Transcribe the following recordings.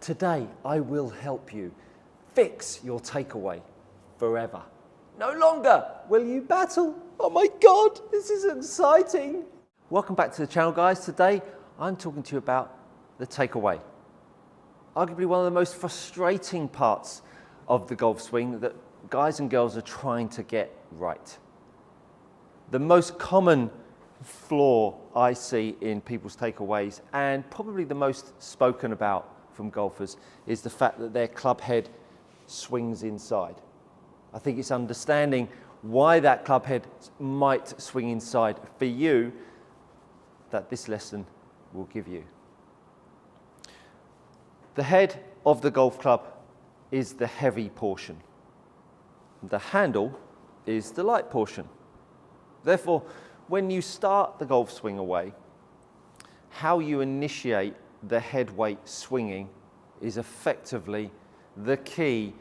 Today, I will help you fix your takeaway forever. No longer will you battle. Oh my God, this is exciting. Welcome back to the channel, guys. Today, I'm talking to you about the takeaway. Arguably one of the most frustrating parts of the golf swing that guys and girls are trying to get right. The most common flaw I see in people's takeaways, and probably the most spoken about from golfers, is the fact that their club head swings inside. I think it's understanding why that club head might swing inside for you that this lesson will give you. The head of the golf club is the heavy portion. The handle is the light portion. Therefore, when you start the golf swing away, how you initiate the head weight swinging is effectively the key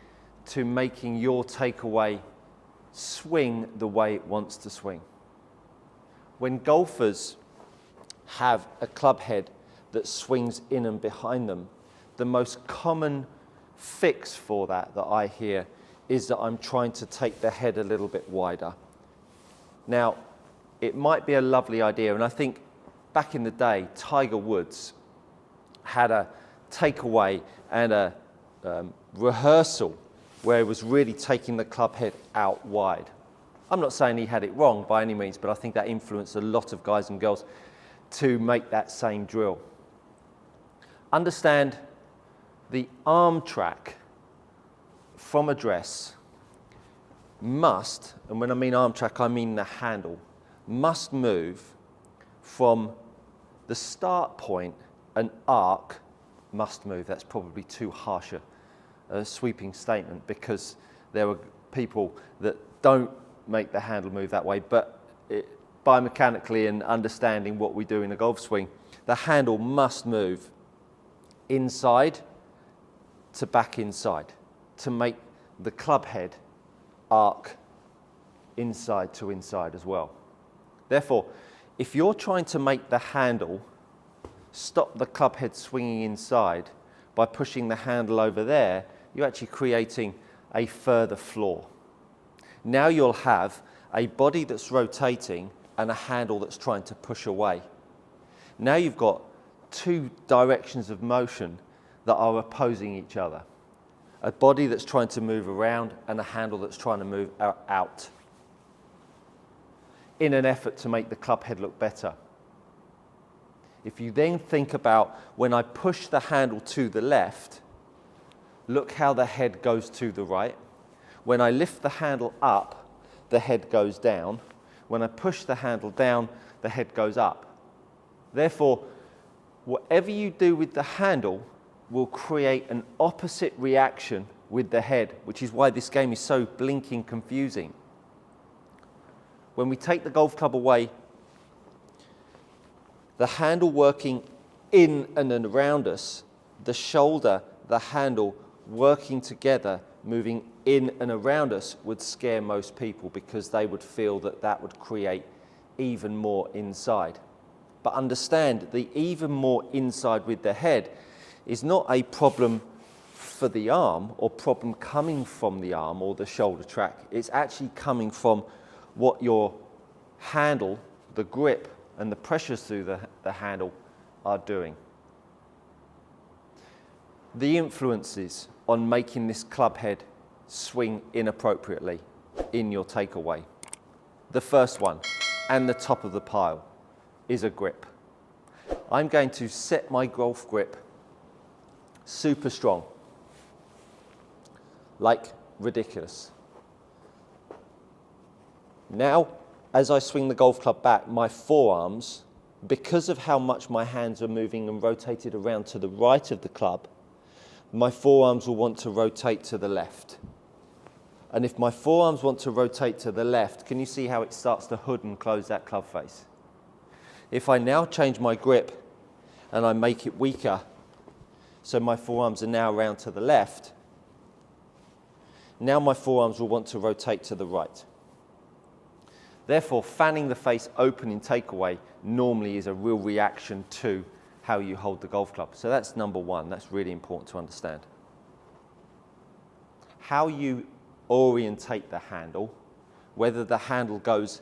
to making your takeaway swing the way it wants to swing. When golfers have a club head that swings in and behind them, the most common fix for that I hear is that I'm trying to take the head a little bit wider. Now, it might be a lovely idea, and I think back in the day, Tiger Woods had a takeaway and a rehearsal where he was really taking the club head out wide. I'm not saying he had it wrong by any means, but I think that influenced a lot of guys and girls to make that same drill. Understand the arm track from address must, and when I mean arm track, I mean the handle, must move from the start point. An arc must move. That's probably too harsh a sweeping statement, because there are people that don't make the handle move that way, but biomechanically and understanding what we do in a golf swing, the handle must move inside to back inside to make the club head arc inside to inside as well. Therefore, if you're trying to make the handle stop the club head swinging inside by pushing the handle over there, you're actually creating a further flaw. Now you'll have a body that's rotating and a handle that's trying to push away. Now you've got two directions of motion that are opposing each other. A body that's trying to move around and a handle that's trying to move out in an effort to make the club head look better. If you then think about when I push the handle to the left, look how the head goes to the right. When I lift the handle up, the head goes down. When I push the handle down, the head goes up. Therefore, whatever you do with the handle will create an opposite reaction with the head, which is why this game is so blinking confusing. When we take the golf club away, the handle working in and around us, the shoulder, the handle working together, moving in and around us would scare most people, because they would feel that that would create even more inside. But understand, the even more inside with the head is not a problem for the arm or problem coming from the arm or the shoulder track. It's actually coming from what your handle, the grip, and the pressures through the handle are doing. The influences on making this club head swing inappropriately in your takeaway. The first one, and the top of the pile, is a grip. I'm going to set my golf grip super strong, like ridiculous. Now, as I swing the golf club back, my forearms, because of how much my hands are moving and rotated around to the right of the club, my forearms will want to rotate to the left. And if my forearms want to rotate to the left, can you see how it starts to hood and close that club face? If I now change my grip and I make it weaker, so my forearms are now round to the left, now my forearms will want to rotate to the right. Therefore, fanning the face open in takeaway normally is a real reaction to how you hold the golf club. So that's number one. That's really important to understand. How you orientate the handle, whether the handle goes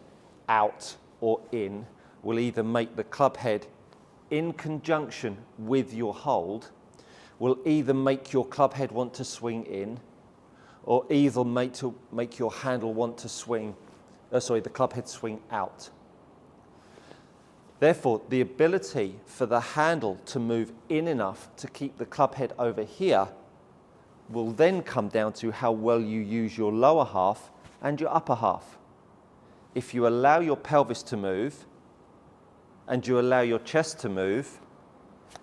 out or in, will either make the club head in conjunction with your hold, will either make your club head want to swing in, or either make your handle want to swing, the club head swing out. Therefore, the ability for the handle to move in enough to keep the club head over here will then come down to how well you use your lower half and your upper half. If you allow your pelvis to move and you allow your chest to move,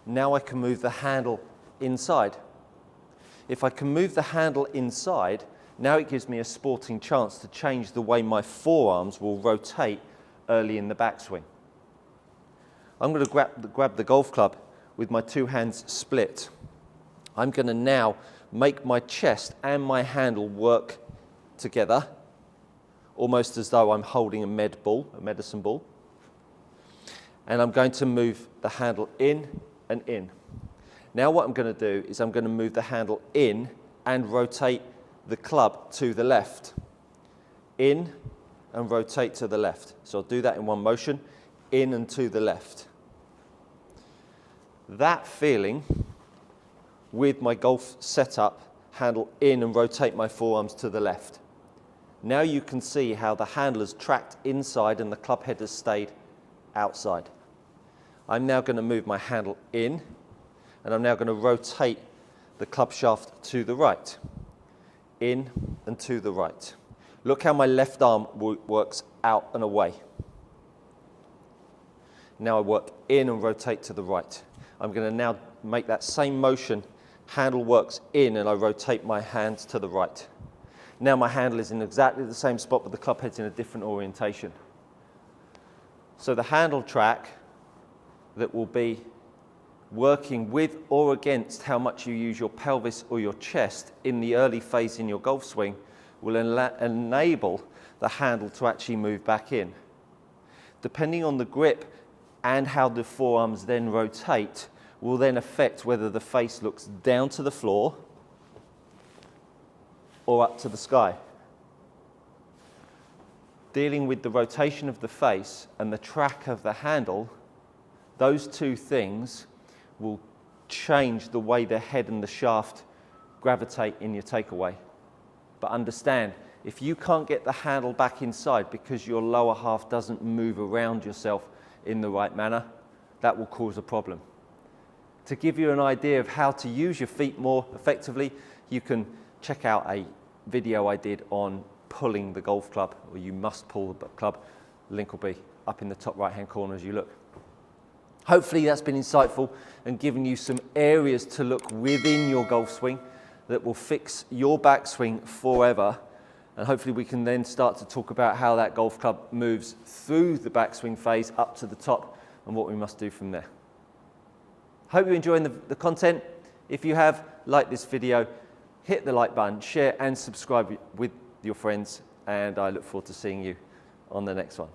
now I can move the handle inside. If I can move the handle inside, now it gives me a sporting chance to change the way my forearms will rotate early in the backswing. I'm going to grab the golf club with my two hands split. I'm going to now make my chest and my handle work together, almost as though I'm holding a medicine ball. And I'm going to move the handle in and in. Now what I'm going to do is I'm going to move the handle in and rotate the club to the left. In and rotate to the left. So I'll do that in one motion, in and to the left. That feeling with my golf setup, handle in and rotate my forearms to the left. Now you can see how the handle has tracked inside and the club head has stayed outside. I'm now going to move my handle in, and I'm now going to rotate the club shaft to the right. In and to the right. Look how my left arm works out and away. Now I work in and rotate to the right. I'm going to now make that same motion. Handle works in and I rotate my hands to the right. Now my handle is in exactly the same spot, but the club head's in a different orientation. So the handle track that will be working with or against how much you use your pelvis or your chest in the early phase in your golf swing will enable the handle to actually move back in. Depending on the grip and how the forearms then rotate will then affect whether the face looks down to the floor or up to the sky. Dealing with the rotation of the face and the track of the handle, those two things will change the way the head and the shaft gravitate in your takeaway. But understand, if you can't get the handle back inside because your lower half doesn't move around yourself in the right manner, that will cause a problem. To give you an idea of how to use your feet more effectively, you can check out a video I did on pulling the golf club, or you must pull the club. Link will be up in the top right hand corner as you look. Hopefully that's been insightful and given you some areas to look within your golf swing that will fix your backswing forever. And hopefully we can then start to talk about how that golf club moves through the backswing phase up to the top and what we must do from there. Hope you're enjoying the content. If you have, like this video, hit the like button, share and subscribe with your friends, and I look forward to seeing you on the next one.